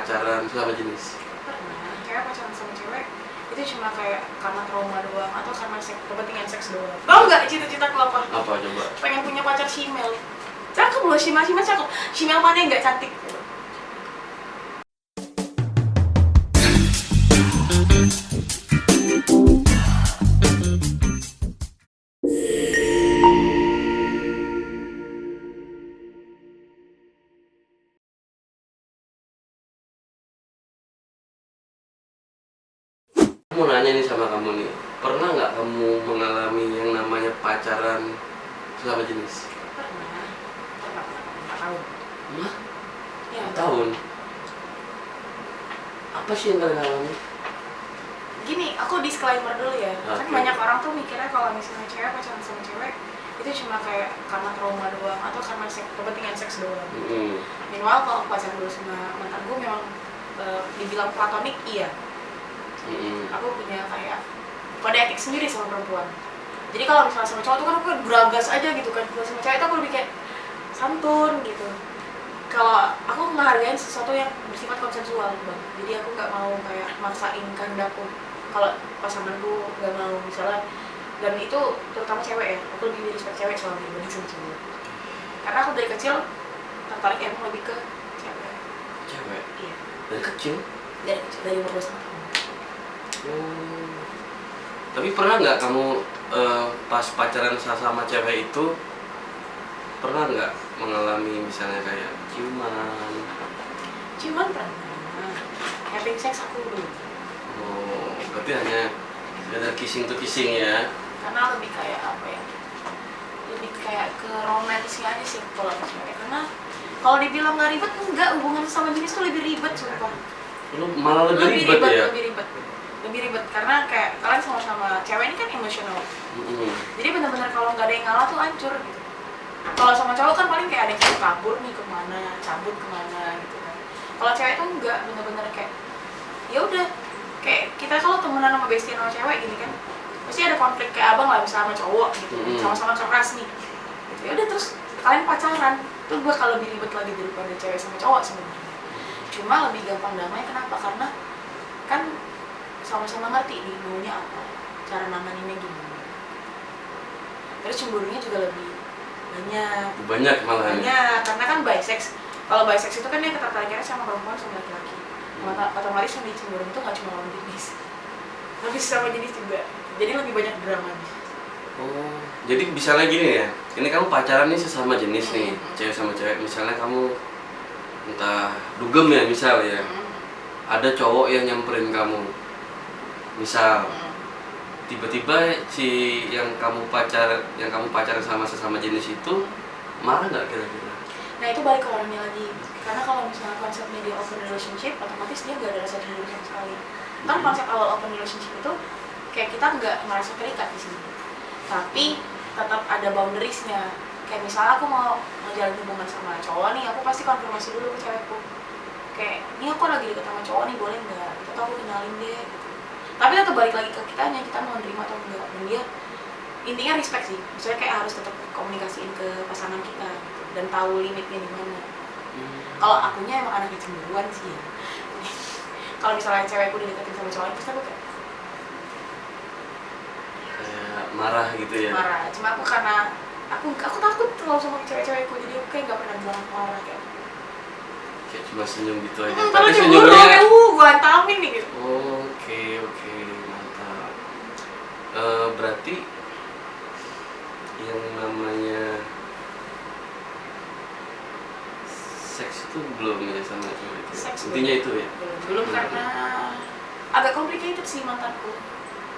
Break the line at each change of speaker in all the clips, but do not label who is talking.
pacaran sama jenis?
Pernah, cewek pacaran sama cewek itu cuma kayak karena trauma doang atau karena kepentingan seks doang. Tau nggak cita-cita aku apa?
Apa coba?
Pengen punya pacar shemale. Cakep loh, shemale cakep. Shemale mana yang nggak cantik?
Mau nanya nih sama kamu nih, pernah nggak kamu mengalami yang namanya pacaran sama jenis?
Pernah 4 tahun.
Hah?
Ya,
4 tahun? Apa sih yang kalian alami?
Gini, aku disclaimer dulu ya. Kan
Oke.
banyak orang tuh mikirnya kalau misalnya cewek pacaran sama cewek itu cuma kayak karena trauma doang atau karena kepentingan seks doang. Minimal kalau pacaran dulu sama mantan gue memang dibilang platonik, iya. Aku punya kayak kode etik sendiri sama perempuan. Jadi kalau misalnya sama cowok tuh kan aku beragas aja gitu kan. Kalau sama cewek itu aku lebih kayak santun gitu. Kalau aku menghargai sesuatu yang bersifat konsensual bang. Jadi aku nggak mau kayak maksain kehendakku. Kalau pasanganku nggak mau misalnya, dan itu terutama cewek ya. Aku lebih respect cewek soalnya dibanding sama cowok. Karena aku dari kecil tertarik emang lebih ke cewek.
Cewek?
Iya.
Dari kecil?
Dari umur 2,5 tahun.
Tapi pernah nggak kamu pas pacaran sama cewek itu pernah nggak mengalami misalnya kayak ciuman?
Ciuman pernah. Having sex aku belum.
Oh, berarti hanya sekedar kissing to kissing ya?
Karena lebih kayak apa ya? Lebih kayak ke romansnya aja sih kalau sama cewek. Karena kalau dibilang nggak ribet, enggak, hubungan sama jenis tuh lebih ribet sumpah.
Lu malah lebih ribet ya?
Lebih ribet karena kayak kalian sama-sama cewek ini kan emosional. Jadi benar-benar kalau nggak ada yang ngalah tuh hancur gitu. Kalau sama cowok kan paling kayak ada yang kabur nih kemana, cabut kemana gitu kan. Kalau cewek tuh enggak, benar-benar kayak ya udah, kayak kita kalau temenan sama bestie sama cewek gini kan pasti ada konflik kayak abang lah bisa sama cowok gitu, sama-sama keras nih gitu. Ya udah terus kalian pacaran tuh bakal lebih ribet lagi daripada cewek sama cowok sebenarnya. Cuma lebih gampang damai, kenapa? Karena kan sama-sama ngerti nih maunya apa, cara nanganinnya gimana. Terus cemburunya juga lebih banyak
malah.
banyak karena kan bisex. Kalau bisex itu kan dia ketertarikannya sama perempuan sama laki-laki. Otomatis yang dicemburuin itu nggak cuma lawan jenis, tapi sama jenis juga. Jadi lebih banyak dramanya.
Oh, jadi misalnya gini ya, ini kamu pacaran nih sesama jenis nih, cewek sama cewek. Misalnya kamu entah dugem ya misal ya, ada cowok yang nyamperin kamu, misal tiba-tiba si yang kamu pacaran sama sesama jenis itu marah nggak kira-kira?
Nah itu balik ke orangnya lagi. Karena kalau misalnya konsepnya dia open relationship, otomatis dia nggak ada rasa cemburu sama sekali. Kan konsep awal open relationship itu kayak kita nggak merasa terikat di sini, tapi tetap ada boundariesnya. Kayak misalnya aku mau menjalin hubungan sama cowok nih, aku pasti konfirmasi dulu ke cewekku. Kayak, ini aku lagi deket sama cowok nih, boleh nggak? Atau aku kenalin deh. Gitu. Tapi tetap balik lagi ke kitanya, kita mau nerima atau enggak. Dan dia intinya respect sih. Maksudnya kayak harus tetap komunikasiin ke pasangan kita gitu, dan tahu limitnya di mana. Kalau akunya emang anaknya cemburuan sih ya. Kalau misalnya cewekku dideketin sama cowok, pasti aku kayak
marah gitu ya?
Marah. Cuma aku karena aku takut kalau sama cewek-cewekku, jadi aku kayak nggak pernah bilang aku marah kayak
cuma senyum gitu aja.
Tapi senyumnya kayak gue antamin nih gitu.
Oke, mantap. Berarti yang namanya seks itu belum ya sama cewek itu? Intinya itu ya?
Belum karena agak complicated sih mantanku.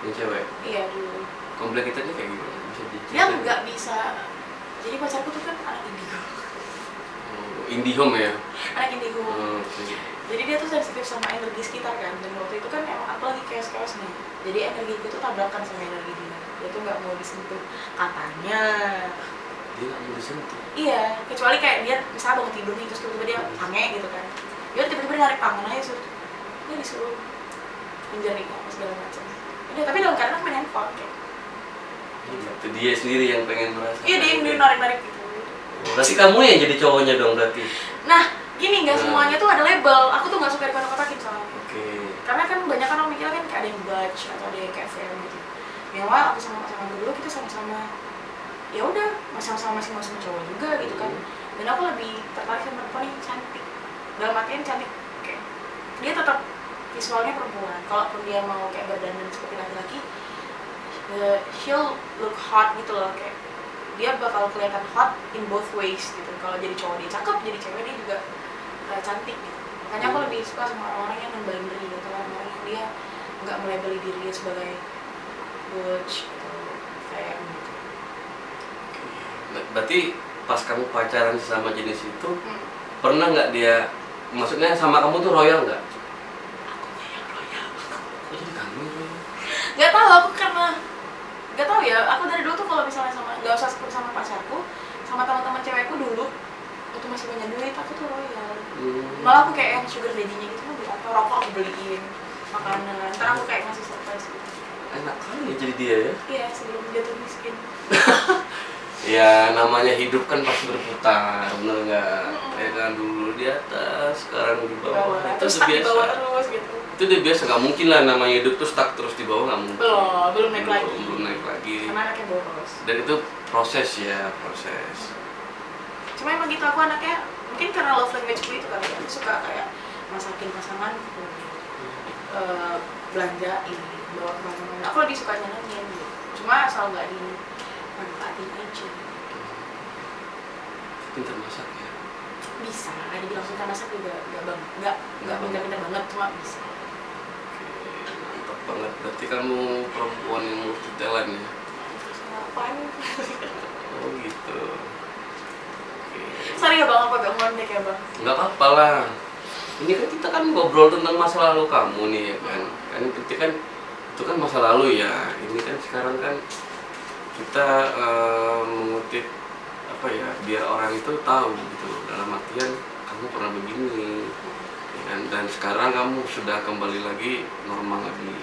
Yang cewek?
Iya dulu.
Complicatednya kayak gimana? Bisa diceritain?
Dia nggak bisa. Jadi pacarku tuh kan anak indigo.
Indihome ya?
Anak indigo.
Okay.
Jadi dia tuh sensitif sama energi sekitar kan. Dan waktu itu kan emang aku lagi chaos nih. Jadi energiku tuh tabrakan sama energi dia. Dia tuh nggak mau disentuh katanya.
Dia nggak mau disentuh?
Iya, kecuali kayak dia misalnya bangun tidur nih terus tiba-tiba dia sange gitu kan. Dia tiba-tiba narik tangan aja suruh. Dia disuruh menjerit apa segala macam. Udah, tapi dalam keadaan main handphone kayak.
Itu dia sendiri yang pengen merasa.
Iya, dia narik-narik gitu.
Berarti kamu yang jadi cowoknya dong berarti?
Nah, gini nggak semuanya tuh ada label. Aku tuh nggak suka ada yang Dutch atau ada yang kayak fem gitu. Meanwhile aku sama pasangan dulu kita sama-sama ya udah sama-sama masing-masing cowok juga gitu kan. Dan aku lebih tertarik sama perempuan yang cantik. Dalam artian cantik kayak dia tetap visualnya perempuan. Kalaupun dia mau kayak berdandan seperti laki-laki, she'll look hot gitu loh, kayak dia bakal kelihatan hot in both ways gitu. Kalau jadi cowok dia cakep, jadi cewek dia juga cantik gitu. Makanya aku lebih suka sama orang-orang yang non-binary gitu, orang-orang yang dia nggak melabeli diri dia sebagai butch atau femme gitu.
Berarti pas kamu pacaran sama jenis itu, pernah nggak dia, maksudnya sama kamu tuh royal nggak?
Aku yang royal.
Kok jadi kamu royal?
Gak tahu, aku karena gak tahu ya, aku dari dulu tuh kalau misalnya sama, gak usah seperti sama pacarku, sama teman-teman cewekku dulu waktu masih banyak duit, aku tuh royal. Malah aku kayak yang sugar daddy-nya gitu, mau beli apa, rokok aku beliin, makanan, ntar aku kayak ngasih surprise gitu.
Enak kali ya jadi dia ya?
Iya, sebelum jatuh miskin.
Ya namanya hidup kan pasti berputar, bener nggak? Ya kan, dulu di atas, sekarang di bawah. Itu
Terus
udah
stuck di bawah
biasa.
terus gitu.
Itu udah biasa, nggak mungkin lah namanya hidup tuh stuck terus di bawah, nggak mungkin.
Belum naik lagi.
Belum naik lagi.
Karena anaknya boros.
Dan itu proses ya, proses.
Cuma emang gitu, aku anaknya mungkin karena love language gue itu kali ya, aku suka kayak masakin pasanganku, belanjain, bawa kemana-mana. Aku lebih suka nyenengin gitu. Cuma asal nggak dimanfaatin aja.
Pintar masak ya.
Bisa, dibilang pintar masak juga nggak pintar-pintar banget, cuma bisa.
Oke, mantap banget. Berarti kamu perempuan yang multi talent ya?
Terus ngapain?
Oh gitu.
Sorry ya bang, aku agak ngondek ya bang.
Nggak apa-apa lah. Ini kan kita kan ngobrol tentang masa lalu kamu nih ya kan. Kan yang penting kan itu kan masa lalu ya. Ini kan sekarang kan kita mengutip apa ya, biar orang itu tahu gitu, dalam artian kamu pernah begini ya kan? Dan sekarang kamu sudah kembali lagi normal lagi.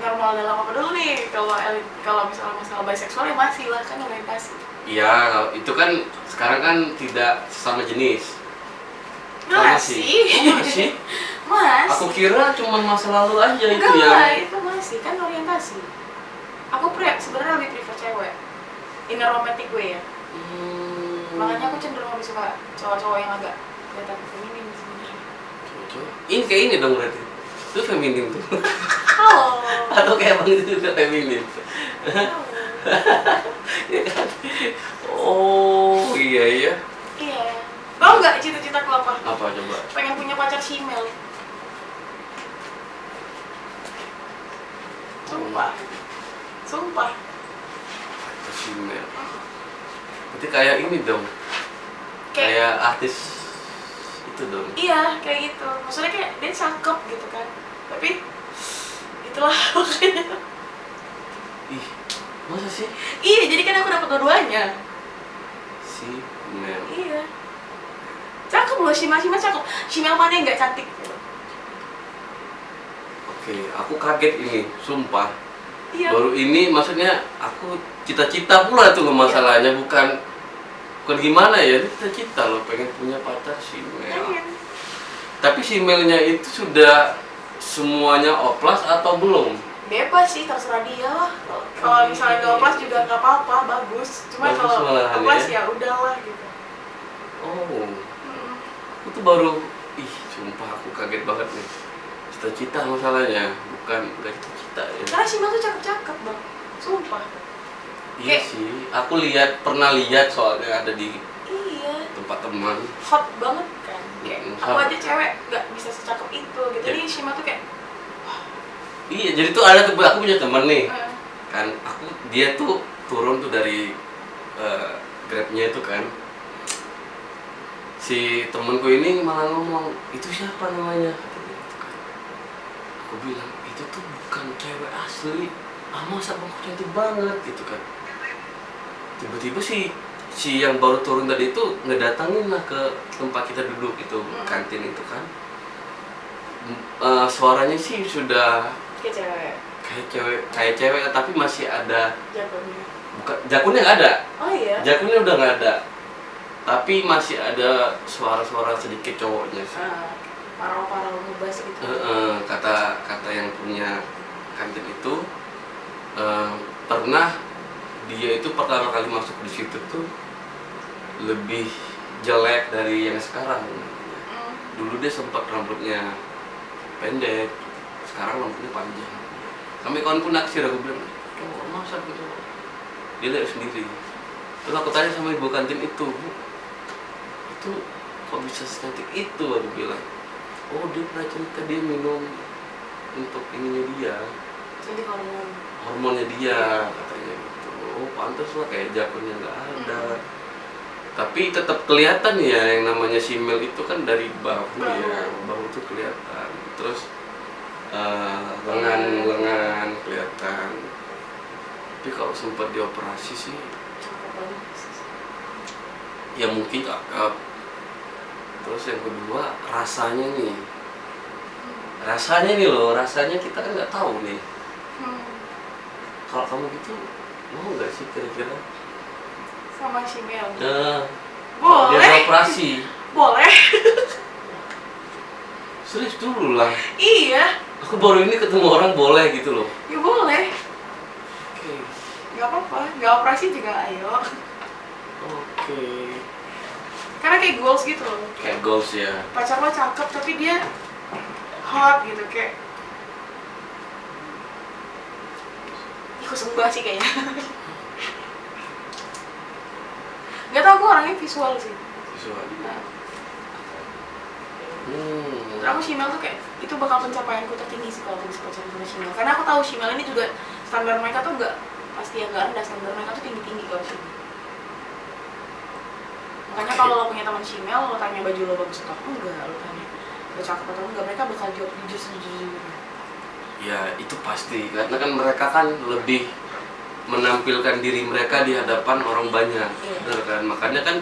Normal dalam apa dulu nih? Kalau misalnya masalah bisexual ya masih lah, kan orientasi.
Iya, kalau itu kan sekarang kan tidak sesama jenis.
Masih.
Oh, masih?
Mas.
Aku kira cuma masa lalu aja itu
Enggak
ya.
lah, itu masih kan orientasi. Aku sebenarnya lebih prefer cewek. In a romantic way ya. Makanya aku cenderung lebih suka cowok-cowok yang agak kelihatan feminin sebenarnya.
Cowok-cowok. Ini kayak ini dong berarti. Itu feminin tuh.
Halo.
Atau kayak bang itu juga feminin.
Halo.
Ya kan? Oh iya iya.
Iya. Tau nggak cita-citaku apa?
Apa coba?
Pengen punya pacar female. Sumpah.
Female. Berarti kayak ini dong. Kayak artis itu dong.
Iya, kayak gitu. Maksudnya kayak dia cakep gitu kan. Tapi itulah makanya.
Ih, masa sih?
Iya, jadi kan aku dapat dua-duanya.
Female.
Iya. Cakep loh, Shima cakep. Shima mana yang nggak cantik?
Oke, aku kaget ini, sumpah.
Iya.
Baru ini maksudnya aku cita-cita pula tuh masalahnya, bukan gimana ya, ini cita-cita loh pengen punya pacar female. Tapi female-nya itu sudah semuanya oplas atau belum?
Bebas sih, terserah dia lah. Kalau misalnya nggak oplas juga nggak apa-apa, bagus. Cuma
Bagus
kalau
malahan
oplas
ya?
ya udahlah gitu.
Oh, aku tuh baru, sumpah aku kaget banget nih. Cita-cita masalahnya, bukan nggak cita-cita ya.
Karena Shima tuh cakep-cakep bang, sumpah.
Iya sih, aku pernah lihat soalnya ada di
Iya.
tempat teman.
Hot banget kan. Kayak aku
Hot.
aja cewek nggak bisa secakep itu gitu. Jadi Shima tuh kayak
Iya, jadi tuh ada tuh, aku punya teman nih.
eh,
Kan dia tuh turun tuh dari Grabnya itu kan. Si temenku ini malah ngomong, itu siapa namanya? Katanya gitu kan. Aku bilang, itu tuh bukan cewek asli. Masa bang cantik banget gitu kan. Tiba-tiba si yang baru turun tadi itu ngedatangin lah ke tempat kita duduk itu, kantin itu kan. Suaranya sih sudah kayak cewek tapi masih ada
jagonya.
bukan jakunnya nggak ada.
Oh iya.
Jakunnya udah nggak ada, tapi masih ada suara-suara sedikit cowoknya sih.
Parau-parau ngebas gitu.
Kata yang punya karena dia itu pertama kali masuk di situ tuh lebih jelek dari yang sekarang. Dulu dia sempat rambutnya pendek, sekarang rambutnya panjang. Sampai kawanku naksir, aku bilang, oh masa gitu? Dia lihat sendiri. Terus aku tanya sama ibu kantin itu, Bu, itu kok bisa secantik itu? Aku bilang, oh dia pernah cerita dia minum untuk ininya dia,
Jadi
hormonnya dia, katanya gitu. Oh pantas lah, kayak jakunnya nggak ada. Tapi tetap kelihatan ya, yang namanya simel itu kan dari bahu ya, bahu itu kelihatan. Terus lengan kelihatan. Tapi kalau sempat dioperasi sih, ya mungkin cakep. Terus yang kedua rasanya nih, rasanya kita kan nggak tahu nih. Kalau kamu gitu mau nggak sih kira-kira?
Sama Shimel.
Kalau dia
Boleh.
operasi,
Boleh.
serius dulu lah.
Iya.
Aku baru ini ketemu orang boleh gitu loh.
Ya boleh.
Oke.
Gak apa-apa. Gak operasi juga ayo.
Oke.
Karena kayak goals gitu loh.
Kayak goals ya.
Pacar lo cakep tapi dia hot gitu kayak. Ih, kok sembah sih kayaknya. Gak tau, gue orangnya visual sih.
Visual.
Nah, terus aku Shimel tuh kayak itu bakal pencapaianku tertinggi sih kalau aku bisa pacaran sama Shimel. Karena aku tahu Shimel ini juga standar mereka tuh nggak pasti yang nggak rendah, standar mereka tuh tinggi-tinggi kalau Shimel. Makanya kalau lo punya teman Shimel, lo tanya baju lo bagus atau enggak, lo tanya lo cakep atau enggak, mereka bakal jawab jujur sejujurnya.
Ya itu pasti, karena kan mereka kan lebih menampilkan diri mereka di hadapan orang banyak, benar kan? Makanya kan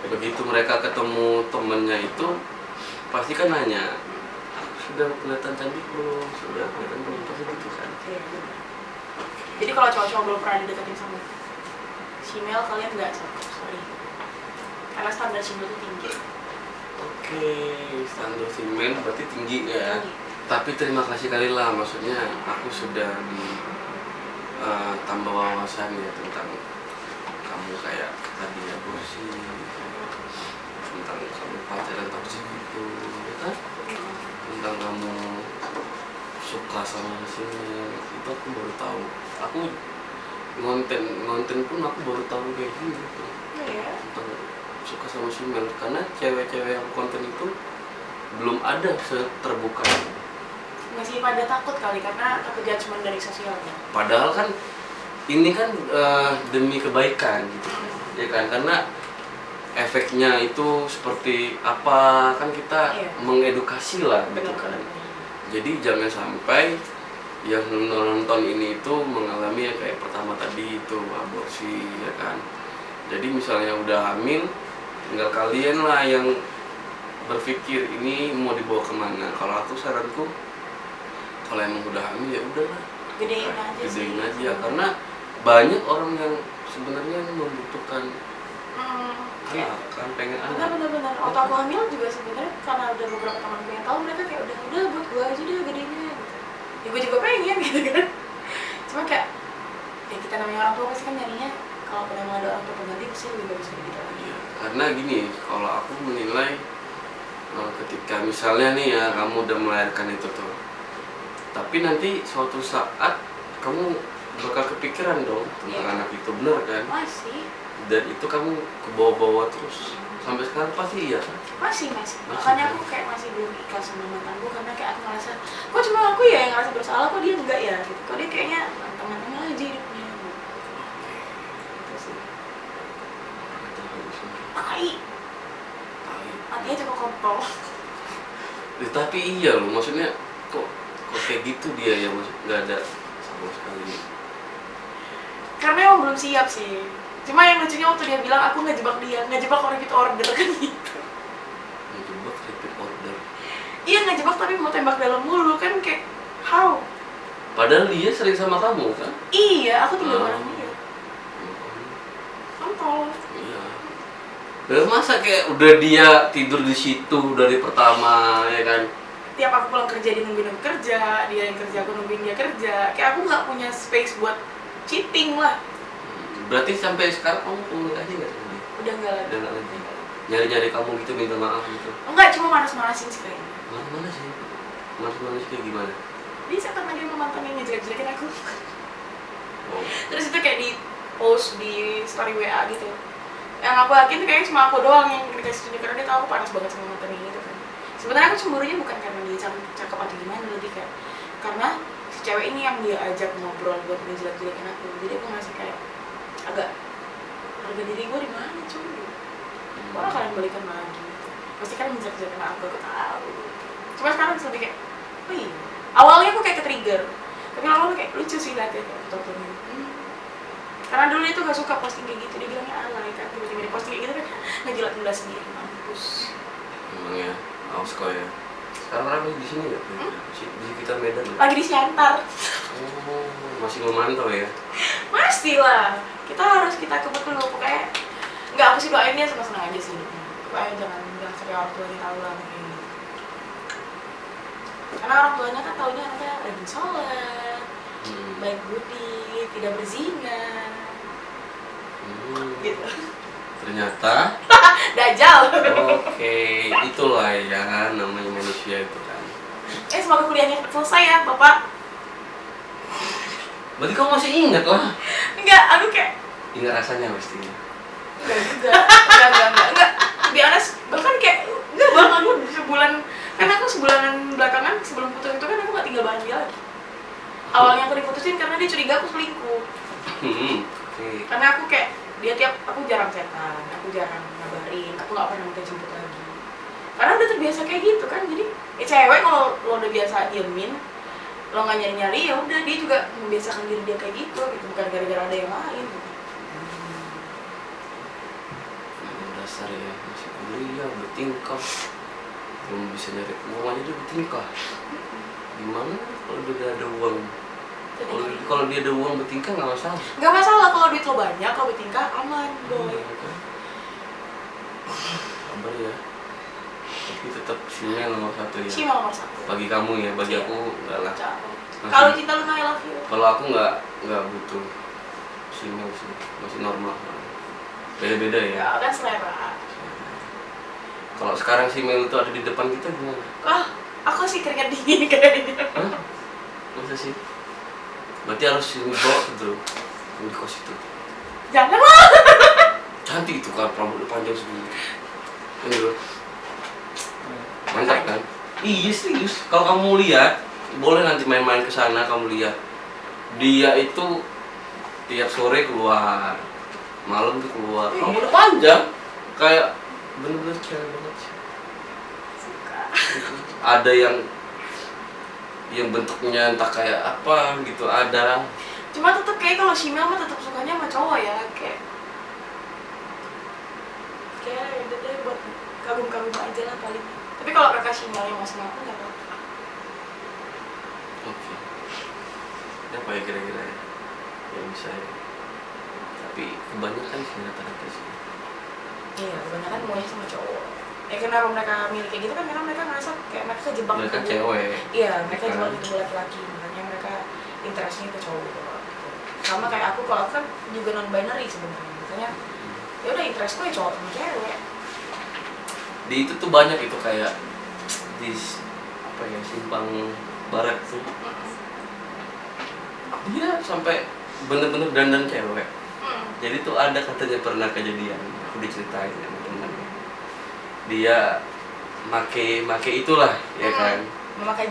begitu mereka ketemu temennya itu pasti kan nanya, sudah kelihatan cantik belum? Sudah kelihatan belum? Pasti gitu kan?
Iya, benar. Jadi kalau cowok-cowok belum pernah dideketin sama Shimel, kalian nggak cakep, sorry. Karena standar Shimel itu tinggi.
Oke, standar Shimel berarti tinggi ya.
Tinggi.
Tapi terima kasih kali lah, maksudnya aku sudah di tambah wawasan ya tentang kamu kayak tadi aborsi, tentang kamu pacaran toksik gitu, ya kan? Tentang kamu suka sama Shimel, itu aku baru tahu. Aku ngonten pun aku baru tahu kayak gini gitu.
Iya.
Tentang suka sama Shimel, karena cewek-cewek yang konten itu belum ada seterbuka itu.
Masih pada takut kali karena takut judgement dari sosial kan.
Padahal kan ini kan demi kebaikan gitu, ya kan? Karena efeknya itu seperti apa kan kita mengedukasi lah gitu kan. Jadi jangan sampai yang nonton ini itu mengalami yang kayak pertama tadi itu aborsi, ya kan? Jadi misalnya udah hamil, tinggal kalian lah yang berpikir ini mau dibawa kemana. Kalau aku saranku, kalau emang udah hamil ya udahlah,
Gedein aja sih.
gedein aja, karena banyak orang yang sebenarnya membutuhkan kan pengen anak.
Benar. Waktu aku hamil juga sebenarnya karena udah beberapa temanku yang tahu, mereka kayak udah buat gue aja deh gedenya gitu. Ya gue juga pengen gitu kan. Cuma kayak ya kita namanya orang tua pasti kan nyarinya kalau memang ada orang tua pengganti pasti lebih bagus dari kita lagi.
Ya, karena gini, kalau aku menilai ketika misalnya nih ya kamu udah melahirkan itu tuh, tapi nanti suatu saat kamu bakal kepikiran dong tentang anak itu, bener kan?
Masih.
Dan itu kamu ke bawah-bawah terus sampai sekarang pasti iya kan?
Masih. Makanya aku kayak masih belum ikhlas sama mantanku karena kayak aku ngerasa kok cuma aku ya yang ngerasa bersalah, kok dia enggak ya gitu. Kok dia kayaknya teman-teman aja hidupnya gitu. Itu sih. Tai. Matinya cuma kontol.
Tapi iya loh, maksudnya kok kayak gitu dia ya, maksud nggak ada sama sekali.
Karena emang belum siap sih. Cuma yang lucunya waktu dia bilang aku ngejebak repeat order kan gitu.
Ngejebak repeat order.
Iya ngejebak tapi mau tembak dalam mulu kan kayak how?
Padahal dia sering sama kamu kan?
Iya, aku tinggal bareng dia. Kontol.
Iya. Dan masa kayak udah dia tidur di situ dari pertama ya kan?
Tiap aku pulang kerja dia nungguin aku kerja, dia yang kerja aku nungguin dia kerja. Kayak aku nggak punya space buat cheating lah.
Berarti sampai sekarang kamu komunikasi nggak sama dia?
Udah enggak lagi.
Udah nggak lagi. Nyari-nyari kamu gitu minta maaf gitu.
Enggak, cuma manas-manasin sih kayaknya.
Mana sih? Manas-manas kayak gimana?
Bisa karena dia mantan yang ngejelek-jelekin aku.
Oh.
Terus itu kayak di post di story WA gitu. Yang aku yakin tuh kayaknya cuma aku doang yang dikasih tunjuk, karena dia tahu aku panas banget sama mantan ini gitu kan. Sebenarnya aku cemburunya bukan karena dia cakep atau gimana, lebih kayak karena si cewek ini yang dia ajak ngobrol buat ngejelek-jelekin aku. Jadi aku ngerasa kayak agak harga diri gue di mana cuy. Kalau kalian balikan lagi, pasti kan menjelek-jelekin aku tahu. Cuma sekarang lebih kayak, oh iya. Awalnya aku kayak ke-trigger, tapi lama-lama kayak lucu sih liatnya kayak foto-fotonya. Karena dulu dia tuh gak suka posting kayak gitu, dia bilangnya alay kan, tiba-tiba dia posting kayak gitu kan ngejilat muda sendiri, mampus.
Emang ya, awas kau ya. Sekarang ramai di sini ya? Di sekitar Medan ya?
Lagi di Siantar.
Oh, masih memantau ya?
Pasti lah, kita kebut dulu, pokoknya nggak, aku sih doain dia senang-senang aja sih. Pokoknya jangan sampai orang tuanya tahu lah kayak gitu. Karena orang tuanya kan taunya anaknya rajin sholat, baik budi, tidak berzina, gitu.
Ternyata
Dajjal.
oke, itulah ya namanya manusia itu kan.
Semoga kuliahnya cepat selesai ya, Bapak.
Berarti kamu masih ingat lah?
Enggak, aku kayak
Ingat rasanya pastinya.
enggak juga. Enggak. To be honest, bahkan kayak enggak bang, aku sebulan, karena aku sebulanan belakangan sebelum putus itu kan aku gak tinggal bareng dia lagi. Awalnya aku diputusin karena dia curiga aku selingkuh.
Oke.
Karena aku kayak aku jarang chatan, aku jarang ngabarin, aku gak pernah minta jemput lagi. Karena udah terbiasa kayak gitu kan, jadi cewek kalau lo udah biasa diemin, lo nggak nyari-nyari, ya udah dia juga membiasakan diri dia kayak gitu, bukan gara-gara ada yang lain.
Dasar ya, masih kuliah, bertingkah, belum bisa nyari uang aja dia bertingkah. Gimana kalau dia ada uang? Kalau dia ada uang bertingkah nggak masalah.
Nggak masalah kalau duit lo banyak, kalau bertingkah aman, boy.
Kan? Sabar ya. Tapi tetap Simel nomor satu ya.
Simel nomor satu.
Bagi kamu ya, bagi
Iya.
aku nggak lah.
Kalau cinta Luna, I love you.
Kalau aku nggak butuh Simel sih, masih normal. Beda-beda ya.
Ya kan selera.
Kalau sekarang Simel itu ada di depan kita gimana?
Aku sih keringat dingin kayaknya.
Hah? Masa sih? Berarti harus ini bawa ke dulu di kos itu.
Janganlah.
Cantik itu kan, rambut panjang segini. Ini dulu. Mantap kan? Iya serius. Kalau kamu lihat, boleh nanti main-main ke sana kamu lihat. Dia itu tiap sore keluar, malam tuh keluar. Rambutnya panjang, kayak bener-bener cewek banget sih.
Suka.
Ada yang bentuknya entah kayak apa gitu, ada.
Cuma tetep kayak kalau Simel mah tetep sukanya sama cowok ya, kayak udah deh buat kagum-kagum aja lah paling. Tapi kalau kakak Simel yang masih ngaku nggak apa-apa.
Oke. Ini apa ya kira-kira ya? Yang bisa ya. Tapi kebanyakan sih rata-rata sih.
Iya, kebanyakan maunya sama cowok. Kenapa mereka milih kayak gitu kan, karena mereka ngerasa kayak mereka kejebak
Mereka
gitu.
cewek.
Iya, mereka
Bukan.
jual gitu laki-laki, makanya mereka interestnya ke cowok gitu. Sama kayak aku, kalau aku kan juga non binary sebenarnya, makanya ya udah interestku ya cowok sama cewek.
Di itu tuh banyak itu kayak di apa ya, simpang barat tuh. Dia sampai bener-bener dandan cewek. Jadi tuh ada katanya pernah kejadian, aku diceritain sama temannya. Dia make itulah ya kan, memakai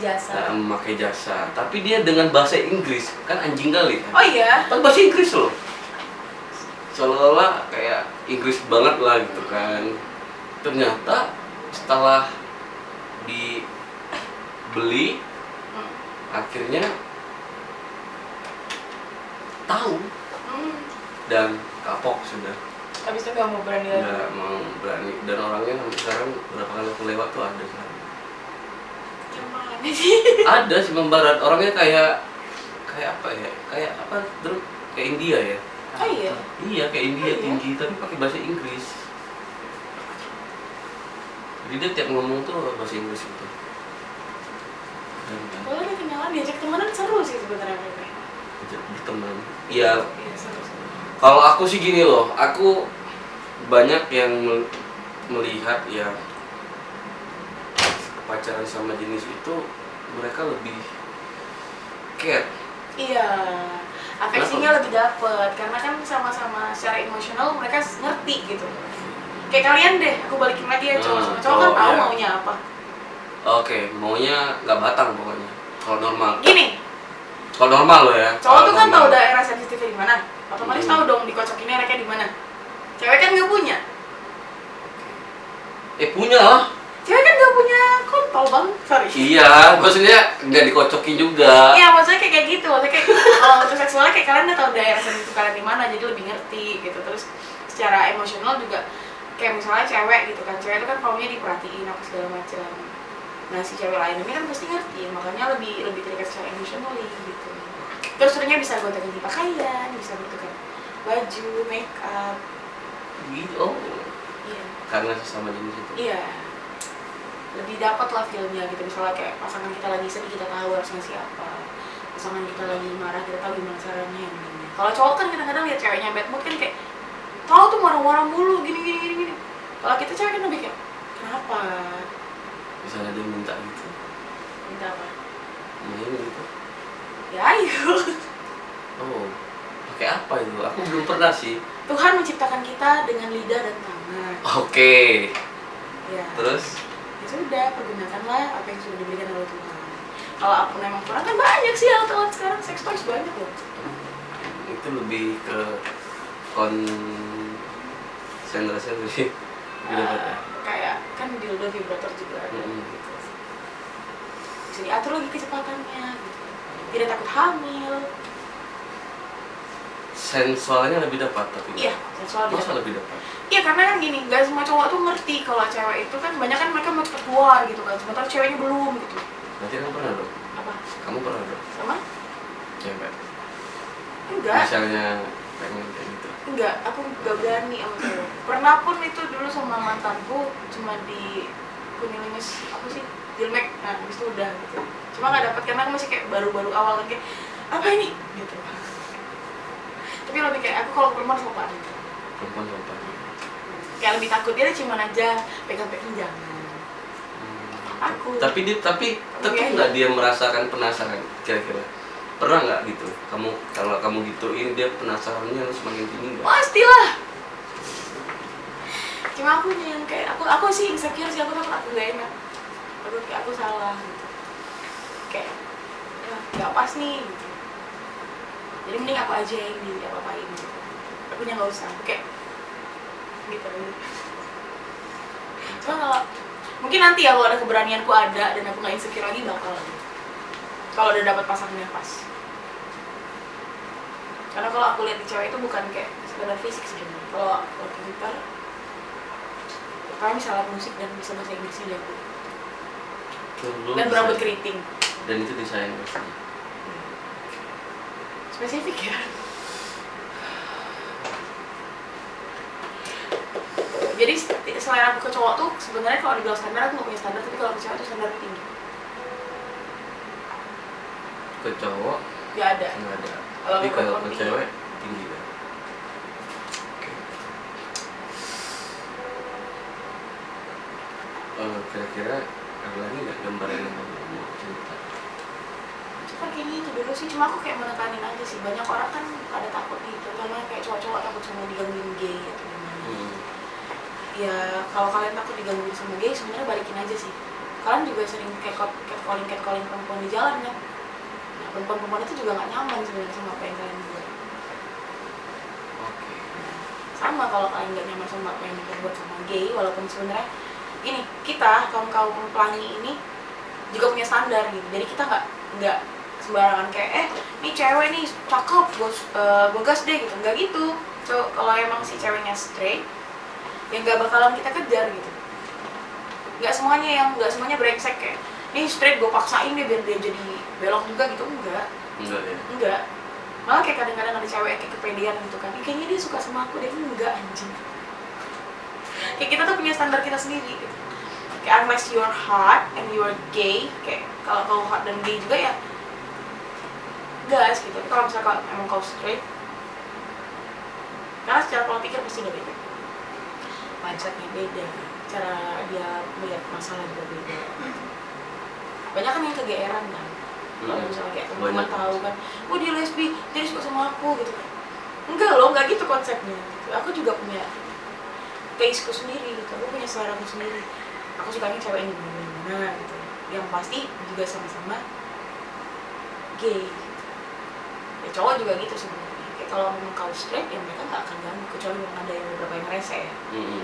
jasa, tapi dia dengan bahasa Inggris, kan anjing kali kan?
Oh iya?
Kan bahasa Inggris loh, seolah-olah kayak Inggris banget lah gitu kan. Ternyata setelah dibeli, akhirnya tahu dan kapok sudah.
Habis itu gak mau berani lagi?
Nggak mau berani, dan orangnya sampai sekarang berapa kali aku lewat tuh ada sekarang.
Gimana sih?
Ada si Barat, orangnya kayak apa ya, kayak apa terus kayak India ya.
Oh iya?
Iya kayak India,
Oh iya?
tinggi tapi pakai bahasa Inggris. Jadi dia tiap ngomong tuh bahasa Inggris gitu.
Kalau dia kenalan, diajak temenan seru sih sebenarnya mereka.
berteman. Iya.
Iya, seru.
Kalau aku sih gini loh, aku banyak yang melihat ya pacaran sama jenis itu mereka lebih care.
Iya, afeksinya lebih dapet karena kan sama-sama secara emosional mereka ngerti gitu. Kayak kalian deh, aku balikin lagi ya cowok sama cowok kan tahu
iya.
maunya apa.
Oke, maunya nggak batang pokoknya. Kalau normal.
Gini,
Kalau normal lo ya.
cowok tuh kan
normal.
tahu daerah sensitifnya di mana, otomatis tahu dong dikocokinnya enaknya di mana. Cewek kan nggak punya.
Punya lah.
Cewek kan nggak punya kontol bang, sorry.
Iya, maksudnya nggak dikocokin juga.
Iya, maksudnya kayak gitu, maksudnya kayak kalau untuk seksualnya kayak kalian udah tahu daerah sensitif kalian di mana, jadi lebih ngerti gitu. Terus secara emosional juga kayak misalnya cewek gitu kan, cewek itu kan maunya diperhatiin apa segala macam. Nah si cewek lain ini kan pasti ngerti, makanya lebih terikat secara emosional gitu. Terus sebenarnya bisa gonta-ganti pakaian, bisa bertukar baju, make up.
Gitu. Oh.
Iya.
Karena sesama jenis itu.
Iya. Lebih dapat lah filmnya gitu, misalnya kayak pasangan kita lagi sedih kita tahu harus ngasih apa, pasangan kita lagi marah kita tahu gimana caranya ini. Kalau cowok kan kadang-kadang lihat ceweknya bad mood kan kayak tahu tuh marah-marah mulu gini. Kalau kita cewek kan lebih kayak kenapa?
Misalnya dia minta gitu.
Minta apa?
Main gitu.
Ya ayo.
Oh. Pakai apa itu? Aku belum pernah sih.
Tuhan menciptakan kita dengan lidah dan tangan.
Oke.
Ya.
Terus?
Ya sudah, pergunakanlah apa yang sudah diberikan oleh Tuhan. Kalau aku memang kurang kan banyak sih alat-alat sekarang, sex toys banyak loh.
Itu lebih ke konsentrasi sih.
Kayak kan dildo vibrator juga ada gitu. Bisa diatur lagi kecepatannya gitu. Tidak takut hamil.
Sensualnya lebih dapat tapi.
Iya, sensual
Masa lebih dapat?
Iya karena kan gini, nggak semua cowok tuh ngerti kalau cewek itu kan banyak kan mereka mau cepet keluar gitu kan, sementara ceweknya belum gitu.
Berarti kamu pernah dong?
Apa?
Kamu pernah dong?
Sama?
Cewek?
Enggak.
Misalnya pengen kayak gitu.
Enggak, aku nggak berani sama cewek. Pernah pun itu dulu sama mantanku cuma di Kunilinges apa sih? Dilmek, nah habis itu udah gitu. Cuma nggak dapet karena aku masih kayak baru-baru awal kan kayak apa ini gitu. Tapi lebih kayak aku kalau perempuan sopan gitu.
Perempuan sopan.
Kayak lebih takut dia cuman aja pegang-pegang jangan. Aku.
Tapi nggak dia merasakan penasaran kira-kira? Pernah nggak gitu? Kalau kamu gituin dia penasarannya semakin tinggi nggak?
Pastilah. Cuma aku yang kayak aku sih insecure sih, aku takut aku gak enak. Aku salah gitu. Kayak ya nggak pas nih gitu. Jadi mending aku aja yang diapa-apain gitu. Aku nggak usah. Kayak gitu. Cuma kalau mungkin nanti ya kalau ada keberanianku ada dan aku nggak insecure lagi bakal. Kalau udah dapat pasangan yang pas. Karena kalau aku lihat di cewek itu bukan kayak sekedar fisik sebenarnya. Kalau pintar, kami bisa alat musik dan bisa bahasa Inggris dia aku. Dan berambut keriting.
Dan itu disayang pastinya.
Spesifik ya. Jadi selera aku ke cowok tuh sebenarnya kalau dibilang standar aku nggak punya standar, tapi kalau ke cewek tuh standar tinggi.
Ke cowok
Gak ada.
nggak ada.
Kalau
Tapi
ke
kalau ke
perempuan
cewek tinggi kan. Oke. Kira-kira ada lagi nggak gambaran yang kamu mau cerita?
Cuma kayaknya itu dulu sih, cuma aku kayak menekanin aja sih. Banyak orang kan ada takut gitu, terutama kayak cowok-cowok takut sama digangguin gay atau gimana. Ya kalau kalian takut digangguin sama gay sebenarnya balikin aja sih. Kalian juga sering kayak catcalling perempuan di jalan kan. Nah perempuan itu juga nggak nyaman sebenarnya sama apa yang kalian buat.
Oke.
Sama kalau kalian nggak nyaman sama apa yang dibuat sama gay, walaupun sebenarnya ini kita kaum pelangi ini juga punya standar gitu. Jadi kita nggak sembarangan kayak nih cewek nih cakep gue gas deh gitu, nggak gitu. So kalau emang si ceweknya straight ya nggak bakalan kita kejar gitu. Nggak semuanya brengsek kayak nih straight gue paksain deh biar dia jadi belok juga gitu, enggak
Ya.
enggak. Malah kayak kadang-kadang ada cewek kayak kepedean gitu kan, kayaknya dia suka sama aku deh, enggak anjing. Kayak kita tuh punya standar kita sendiri gitu. Kayak unless you're hot and you're gay, kayak kalau hot dan gay juga ya gas gitu. Tapi kalau misalnya emang kau straight, karena secara pola pikir pasti udah beda, mindsetnya beda, cara dia melihat masalah juga beda. Banyak kan yang kegeeran kan, kalau misalnya kayak teman-teman tahu kan, oh dia lesbi, jadi suka sama aku gitu kan. Enggak loh, enggak gitu konsepnya gitu. Aku juga punya tasteku sendiri gitu, aku punya selera aku sendiri. Aku sukanya cewek yang gimana gitu, yang pasti juga sama-sama gay gitu. Ya cowok juga gitu sebenarnya. Kayak kalau memang kau straight ya mereka nggak akan ganggu, kecuali memang ada yang beberapa yang rese ya.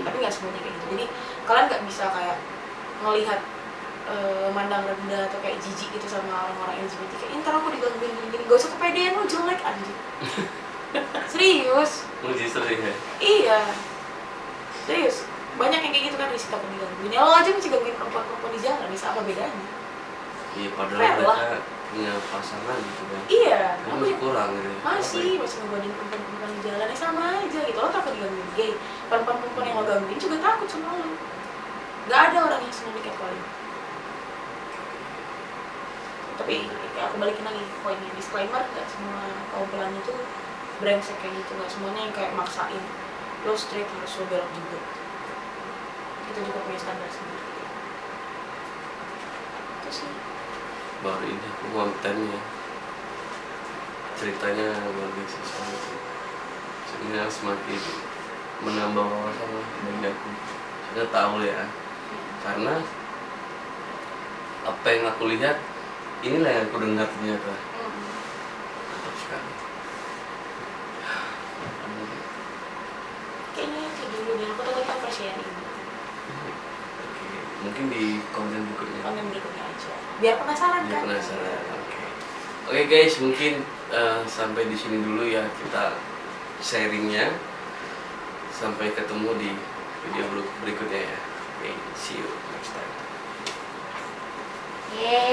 Tapi nggak semuanya kayak gitu. Jadi kalian nggak bisa kayak ngelihat mandang rendah atau kayak jijik gitu sama orang-orang LGBT kayak ntar aku digangguin gini-gini, gak usah kepedean, lu jelek anjing. Serius.
Justru ya.
Iya. Serius. Banyak yang kayak gitu kan, risiko aku digangguin. Ya lo aja masih gangguin perempuan-perempuan di jalan, bisa apa bedanya?
Iya, padahal
Fair lah.
mereka punya pasangan gitu kan.
Iya.
Kan masih kurang gitu.
Masih ngegodin perempuan-perempuan di jalan, ya sama aja gitu. Lo takut digangguin gay, perempuan-perempuan yang lo gangguin juga takut sama lo. Gak ada orang yang senang dikepalin. Tapi ya aku balikin lagi poinnya, disclaimer, gak semua kaum pelan itu brengsek kayak gitu, gak semuanya yang kayak maksain lo straight harus lo belok juga. Itu juga punya standar sendiri. Itu sih.
Baru ini aku kontennya ceritanya luar biasa sekali. Sebenarnya semakin menambah wawasan lah bagi aku. Saya tahu ya, karena apa yang aku lihat inilah yang aku dengar ternyata. Mantap sekali.
Kayaknya kayak dulu deh, aku takut cover share ini.
Oke, mungkin di konten berikutnya.
Konten berikutnya aja. Biar penasaran
Biar
kan?
penasaran. Oke guys, mungkin sampai di sini dulu ya kita sharingnya. Sampai ketemu di video berikutnya ya. Oke, see you next time.
Yeay.